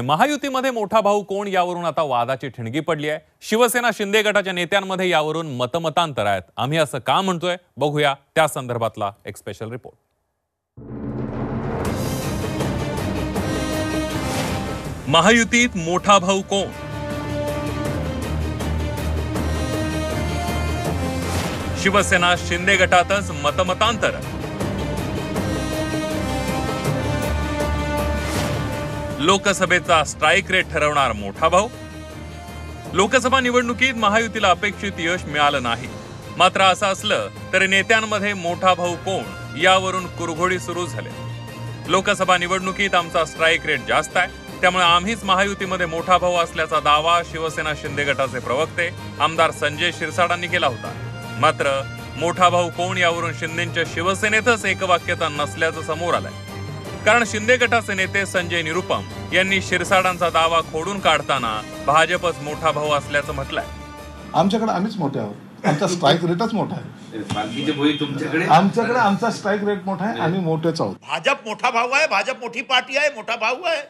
महायुतीमध्ये मोठा भाऊ कोण यावरून आता वादाची ठिणगी पडली आहे। शिवसेना शिंदे गटाच्या नेत्यांमध्ये यावरून मतमतांतर आहेत। आम्ही असं का म्हणतोय बघूया त्या संदर्भातला एक स्पेशल रिपोर्ट। महायुतीत मोठा भाऊ कोण? शिवसेना शिंदे गटातच मतमतांतर। लोकसभेचा स्ट्राइक रेट ठरवणार मोठा भाऊ। लोकसभा निवडणुकीत महायुतीला अपेक्षित यश मिळालं नाही, मात्र असं असलं तरी नेत्यांमध्ये मोठा भाऊ कोण यावरून कुरघोडी सुरू झाली। लोकसभा निवडणुकीत आमचा स्ट्राइक रेट जास्त आहे, त्यामुळे आम्हीच महायुतीमध्ये मोठा भाऊ असल्याचा दावा शिवसेना शिंदे गटाचे प्रवक्ते आमदार संजय शिरसाडांनी केला होता। मात्र मोठा भाऊ कोण यावरून शिंदेच्या शिवसेनेतच एकवाक्यता नसल्याचं समोर आलंय। कारण शिंदे गटाचे नेते संजय निरुपम यांनी शिरसाडांचा दावा खोडून काढताना भाजपच मोठा भाऊ असल्याचं म्हटलंय। आमच्याकडे आम्हीच मोठे आहोत, आमचा स्ट्राइक रेटच मोठा आहे। बाकीचे भाई तुमच्याकडे? आमच्याकडे आमचा स्ट्राइक रेट मोठा आहे, आम्ही मोठेच आहोत। भाजप मोठा भाऊ आहे, भाजप मोठी पार्टी आहे, मोठा भाऊ आहे,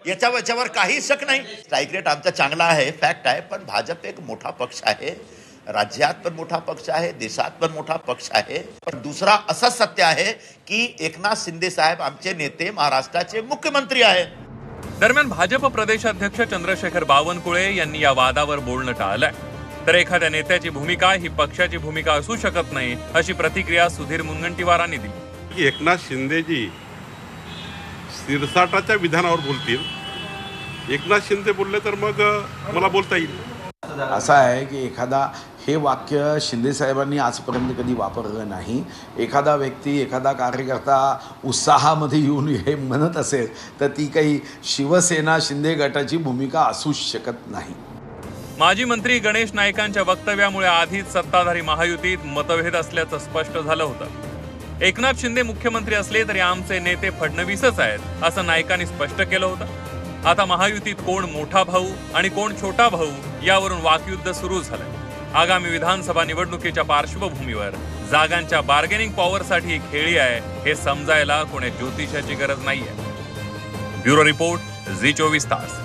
याच्यावर काही शक नाही। स्ट्राइक रेट आमचा चांगला आहे, फॅक्ट आहे, पण भाजप एक मोठा पक्ष आहे, राज्यात पण मोठा पक्ष आहे, देशात पण मोठा पक्ष आहे। पण दुसरा असं सत्य आहे की एकनाथ शिंदे साहेब आमचे नेते महाराष्ट्राचे मुख्यमंत्री आहेत। दरम्यान भाजप प्रदेशाध्यक्ष चंद्रशेखर बावनकुळे यांनी या वादावर बोलणं टाळलंय। तर एखाद्या नेत्याची भूमिका ही पक्षाची भूमिका असू शकत नाही, अशी प्रतिक्रिया सुधीर मुनगंटीवारांनी दिली। एकनाथ शिंदेजी शिरसाटाच्या विधानावर बोलतील, एकनाथ शिंदे बोलले तर मग मला बोलता येईल। असं आहे की हे वाक्य शिंदे साहेबांनी आजपर्यंत कधी वापरलं नाही। एखादा व्यक्ती, एखादा कार्यकर्ता उत्साहामध्ये येऊन हे म्हणत असेल तर ती काही शिवसेना शिंदे गटाची भूमिका असूच शकत नाही। माजी मंत्री गणेश नाईकांच्या वक्तव्यामुळे आधीच सत्ताधारी महायुतीत मतभेद असल्याचं स्पष्ट झालं होतं। एकनाथ शिंदे मुख्यमंत्री असले तरी आमचे नेते फडणवीसच आहेत, असं नाईकांनी स्पष्ट केलं होतं। आता महायुतीत कोण मोठा भाऊ आणि कोण छोटा भाऊ यावरून वाकयुद्ध सुरू झालंय। आगामी विधानसभा निवडणुकीच्या पार्श्वभूमीवर जागांच्या बार्गेनिंग पॉवरसाठी खेळी आहे हे समजायला कोणी ज्योतिषाची गरज नाहीये। ब्युरो रिपोर्ट, झी 24 तास।